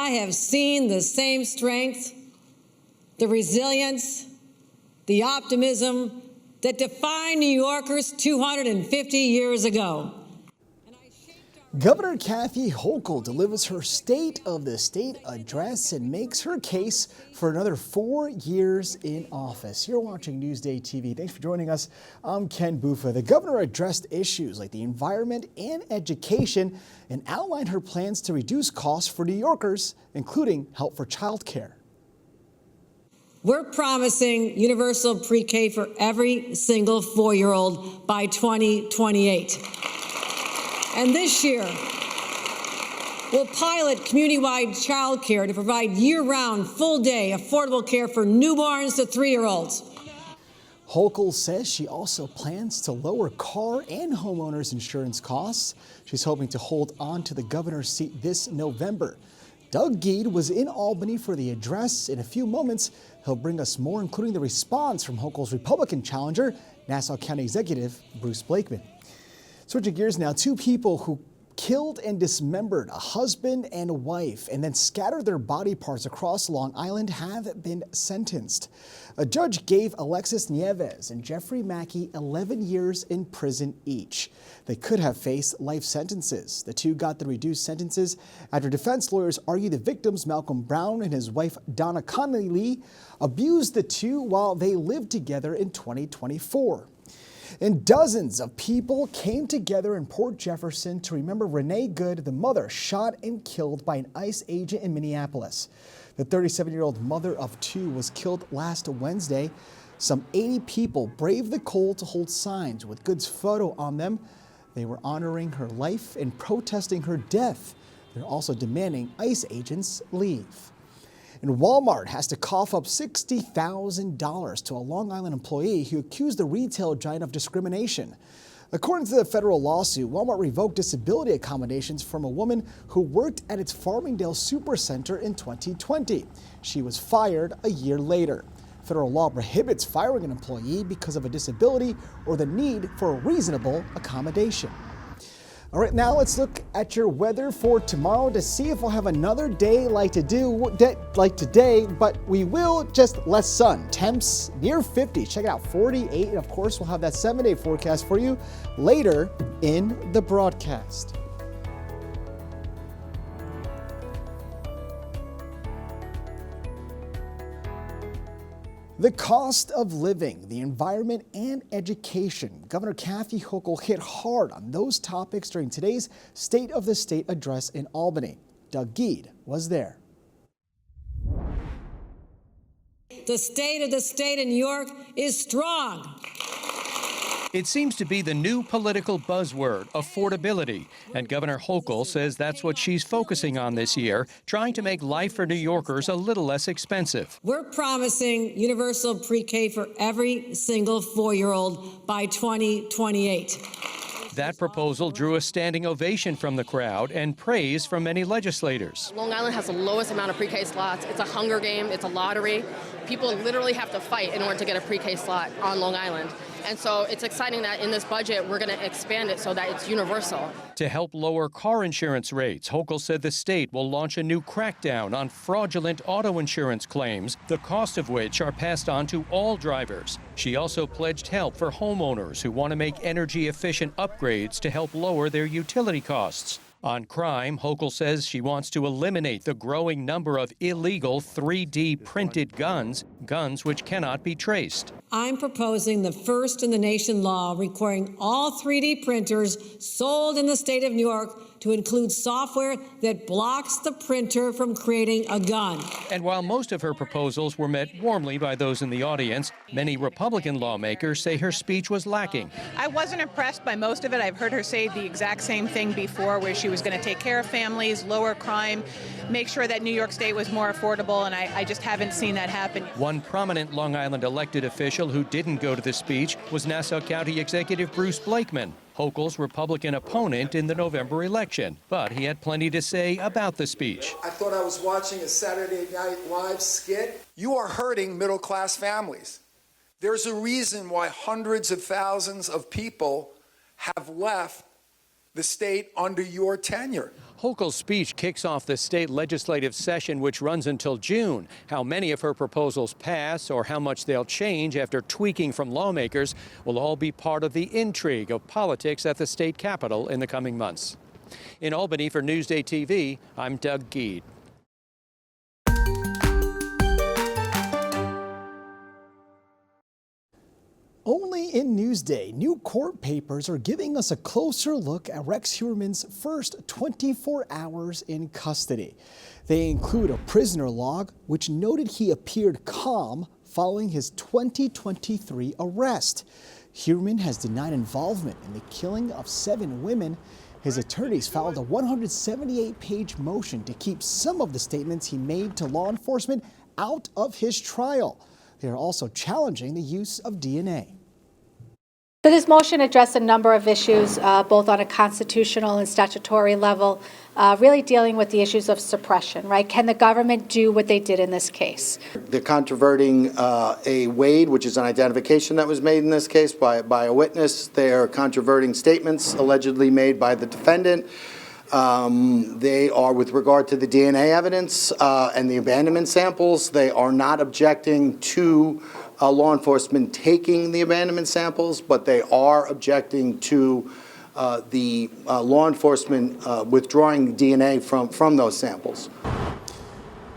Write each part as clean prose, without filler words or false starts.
I have seen the same strength, the resilience, the optimism that defined New Yorkers 250 years ago. Governor Kathy Hochul delivers her State of the State address and makes her case for another 4 years in office. You're watching Newsday TV. Thanks for joining us. I'm Ken Bufa. The governor addressed issues like the environment and education and outlined her plans to reduce costs for New Yorkers, including help for childcare. We're promising universal pre-K for every single 4-year-old by 2028. And this year, we'll pilot community-wide childcare to provide year-round, full-day, affordable care for newborns to 3-year-olds. Hochul says she also plans to lower car and homeowners insurance costs. She's hoping to hold on to the governor's seat this November. Doug Geed was in Albany for the address. In a few moments, he'll bring us more, including the response from Hochul's Republican challenger, Nassau County Executive Bruce Blakeman. Switching gears now, 2 people who killed and dismembered a husband and wife and then scattered their body parts across Long Island have been sentenced. A judge gave Alexis Nieves and Jeffrey Mackey 11 years in prison each. They could have faced life sentences. The 2 got the reduced sentences after defense lawyers argued the victims, Malcolm Brown and his wife Donna Connolly, abused the 2 while they lived together in 2024. And dozens of people came together in Port Jefferson to remember Renee Good, the mother shot and killed by an ICE agent in Minneapolis. The 37-year-old mother of 2 was killed last Wednesday. Some 80 people braved the cold to hold signs with Good's photo on them. They were honoring her life and protesting her death. They're also demanding ICE agents leave. And Walmart has to cough up $60,000 to a Long Island employee who accused the retail giant of discrimination. According to the federal lawsuit, Walmart revoked disability accommodations from a woman who worked at its Farmingdale Supercenter in 2020. She was fired a year later. Federal law prohibits firing an employee because of a disability or the need for a reasonable accommodation. All right, now let's look at your weather for tomorrow to see if we'll have another day like today, but we will, just less sun. Temps near 50. Check it out, 48. And of course, we'll have that 7-day forecast for you later in the broadcast. The cost of living, the environment, and education. Governor Kathy Hochul hit hard on those topics during today's State of the State address in Albany. Doug Geed was there. The State of the State in New York is strong. It seems to be the new political buzzword, affordability. And Governor Hochul says that's what she's focusing on this year, trying to make life for New Yorkers a little less expensive. We're promising universal pre-K for every single 4-year-old by 2028. That proposal drew a standing ovation from the crowd and praise from many legislators. Long Island has the lowest amount of pre-K slots. It's a hunger game. It's a lottery. People literally have to fight in order to get a pre-K slot on Long Island. And so it's exciting that in this budget, we're going to expand it so that it's universal. To help lower car insurance rates, Hochul said the state will launch a new crackdown on fraudulent auto insurance claims, the cost of which are passed on to all drivers. She also pledged help for homeowners who want to make energy-efficient upgrades to help lower their utility costs. On crime, Hochul says she wants to eliminate the growing number of illegal 3D printed guns which cannot be traced. I'm proposing the first in the nation law requiring all 3D printers sold in the state of New York to include software that blocks the printer from creating a gun. And while most of her proposals were met warmly by those in the audience, many Republican lawmakers say her speech was lacking. I wasn't impressed by most of it. I've heard her say the exact same thing before, where she was going to take care of families, lower crime, make sure that New York State was more affordable, and I just haven't seen that happen. One prominent Long Island elected official who didn't go to the speech was Nassau County Executive Bruce Blakeman, Hochul's Republican opponent in the November election, but he had plenty to say about the speech. I thought I was watching a Saturday Night Live skit. You are hurting middle-class families. There's a reason why hundreds of thousands of people have left the state under your tenure. Hochul's speech kicks off the state legislative session, which runs until June. How many of her proposals pass or how much they'll change after tweaking from lawmakers will all be part of the intrigue of politics at the state capitol in the coming months. In Albany for Newsday TV, I'm Doug Geed. Only in Newsday, new court papers are giving us a closer look at Rex Heuermann's first 24 hours in custody. They include a prisoner log, which noted he appeared calm following his 2023 arrest. Heuermann has denied involvement in the killing of 7 women. His attorneys filed a 178-page motion to keep some of the statements he made to law enforcement out of his trial. They are also challenging the use of DNA. So this motion addressed a number of issues, both on a constitutional and statutory level, really dealing with the issues of suppression, right? Can the government do what they did in this case? They're controverting a Wade, which is an identification that was made in this case by a witness. They're controverting statements allegedly made by the defendant. They are, with regard to the DNA evidence and the abandonment samples, they are not objecting to law enforcement taking the abandonment samples, but they are objecting to the law enforcement withdrawing DNA from those samples.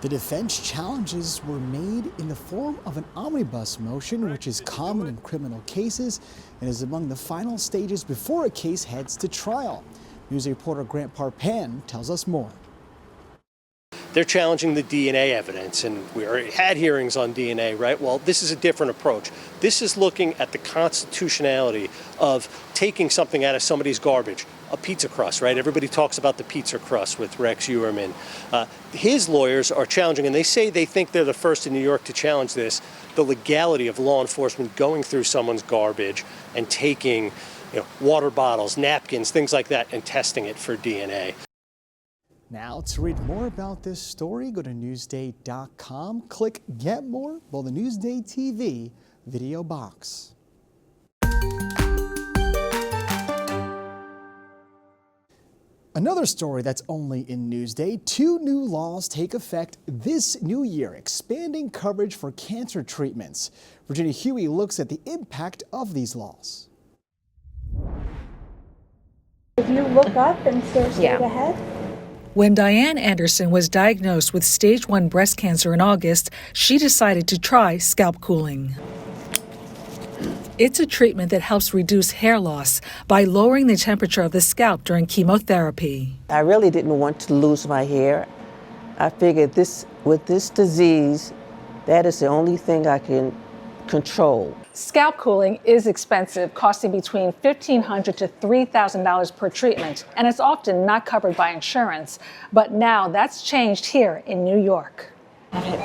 The defense challenges were made in the form of an omnibus motion, which is common in criminal cases and is among the final stages before a case heads to trial. News reporter Grant Parpan tells us more. They're challenging the DNA evidence, and we already had hearings on DNA, right? Well, this is a different approach. This is looking at the constitutionality of taking something out of somebody's garbage, a pizza crust, right? Everybody talks about the pizza crust with Rex Heuermann. His lawyers are challenging, and they say they think they're the first in New York to challenge this, the legality of law enforcement going through someone's garbage and taking water bottles, napkins, things like that, and testing it for DNA. Now, to read more about this story, go to Newsday.com, click Get More below the Newsday TV video box. Another story that's only in Newsday, 2 new laws take effect this new year, expanding coverage for cancer treatments. Virginia Huey looks at the impact of these laws. If you look up and stare straight ahead. When Diane Anderson was diagnosed with stage 1 breast cancer in August, she decided to try scalp cooling. It's a treatment that helps reduce hair loss by lowering the temperature of the scalp during chemotherapy. I really didn't want to lose my hair. I figured with this disease, that is the only thing I can control. Scalp cooling is expensive, costing between $1,500 to $3,000 per treatment, and it's often not covered by insurance. But now that's changed here in New York.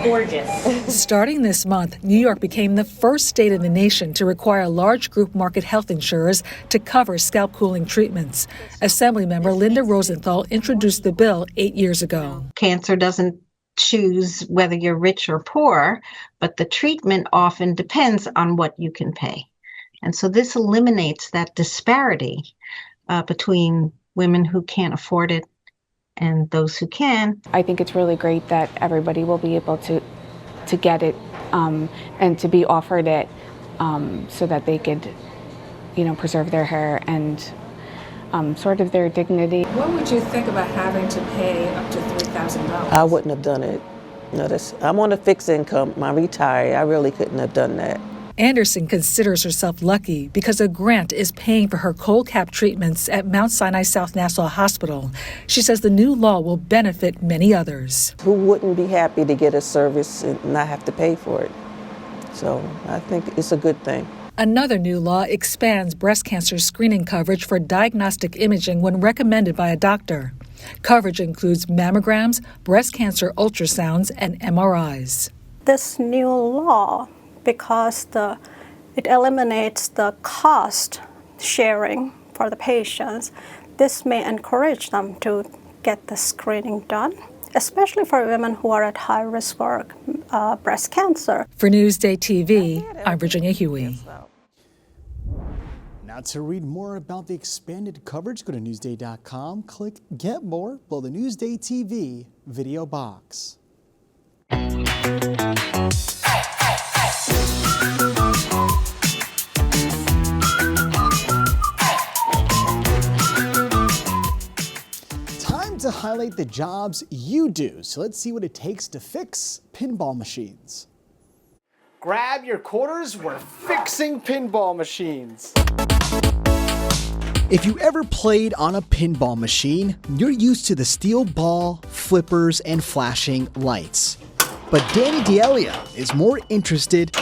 Gorgeous. Starting this month, New York became the first state in the nation to require large group market health insurers to cover scalp cooling treatments. Assemblymember Linda Rosenthal introduced the bill 8 years ago. Cancer doesn't choose whether you're rich or poor, but the treatment often depends on what you can pay. And so this eliminates that disparity between women who can't afford it and those who can. I think it's really great that everybody will be able to get it and to be offered it so that they could, preserve their hair and sort of their dignity. What would you think about having to pay up to $3,000? I wouldn't have done it. I'm on a fixed income. I'm retired. I really couldn't have done that. Anderson considers herself lucky because a grant is paying for her cold cap treatments at Mount Sinai South Nassau Hospital. She says the new law will benefit many others. Who wouldn't be happy to get a service and not have to pay for it? So I think it's a good thing. Another new law expands breast cancer screening coverage for diagnostic imaging when recommended by a doctor. Coverage includes mammograms, breast cancer ultrasounds, and MRIs. This new law, because it eliminates the cost sharing for the patients, this may encourage them to get the screening done, especially for women who are at high risk for breast cancer. For Newsday TV, I'm Virginia Huey. Now To read more about the expanded coverage, go to Newsday.com, click Get More below the Newsday TV video box. Time to highlight the jobs you do. So let's see what it takes to fix pinball machines. Grab your quarters, we're fixing pinball machines. If you ever played on a pinball machine, you're used to the steel ball, flippers, and flashing lights. But Danny D'Elia is more interested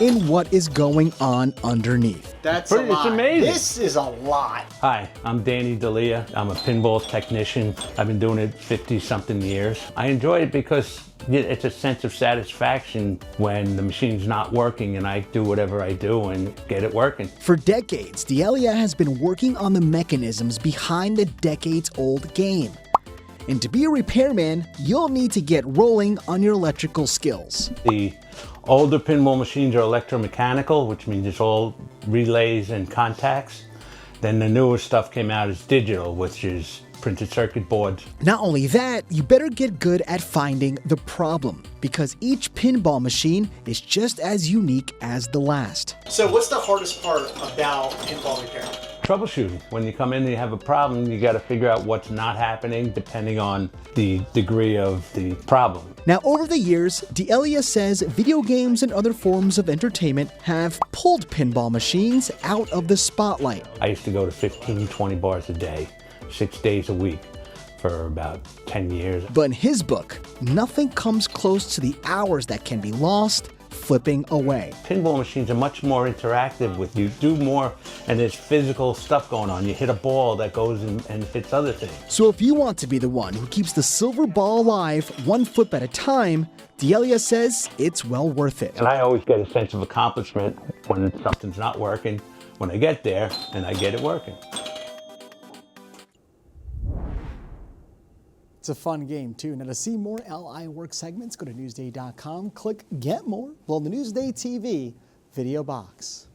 in what is going on underneath. That's a lot. It's amazing. This is a lot. Hi, I'm Danny D'Elia. I'm a pinball technician. I've been doing it 50-something years. I enjoy it because it's a sense of satisfaction when the machine's not working and I do whatever I do and get it working. For decades, D'Elia has been working on the mechanisms behind the decades-old game. And to be a repairman, you'll need to get rolling on your electrical skills. The older pinball machines are electromechanical, which means it's all relays and contacts. Then the newer stuff came out as digital, which is printed circuit boards. Not only that, you better get good at finding the problem, because each pinball machine is just as unique as the last. So what's the hardest part about pinball repair? Troubleshooting. When you come in and you have a problem, you got to figure out what's not happening depending on the degree of the problem. Now, over the years, D'Elia says video games and other forms of entertainment have pulled pinball machines out of the spotlight. I used to go to 15, 20 bars a day, 6 days a week for about 10 years. But in his book, nothing comes close to the hours that can be lost flipping away. Pinball machines are much more interactive with you. Do more, and there's physical stuff going on. You hit a ball that goes and hits other things. So if you want to be the one who keeps the silver ball alive one flip at a time, D'Elia says it's well worth it. And I always get a sense of accomplishment when something's not working, when I get there and I get it working. It's a fun game, too. Now, to see more LI Work segments, go to Newsday.com, click Get More below the Newsday TV video box.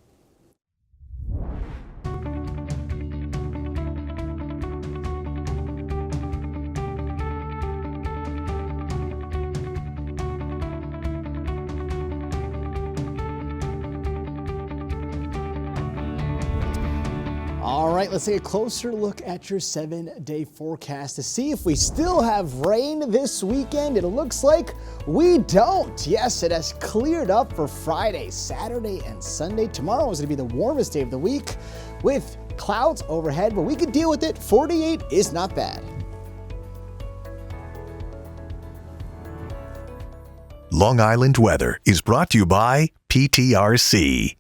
All right, let's take a closer look at your 7-day forecast to see if we still have rain this weekend. It looks like we don't. Yes, it has cleared up for Friday, Saturday, and Sunday. Tomorrow is going to be the warmest day of the week with clouds overhead, but we could deal with it. 48 is not bad. Long Island weather is brought to you by PTRC.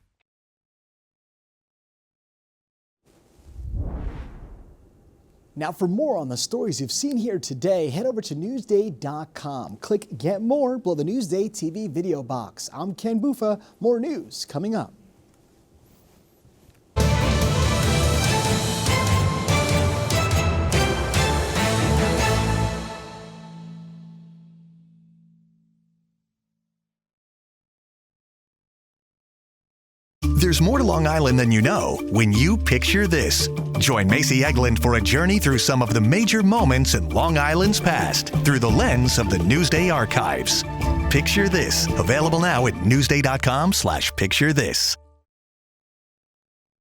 Now, for more on the stories you've seen here today, head over to Newsday.com. Click Get More below the Newsday TV video box. I'm Ken Bufa. More news coming up. There's more to Long Island than you know when you picture this. Join Macy Eglin for a journey through some of the major moments in Long Island's past through the lens of the Newsday archives. Picture This, available now at Newsday.com/picture this.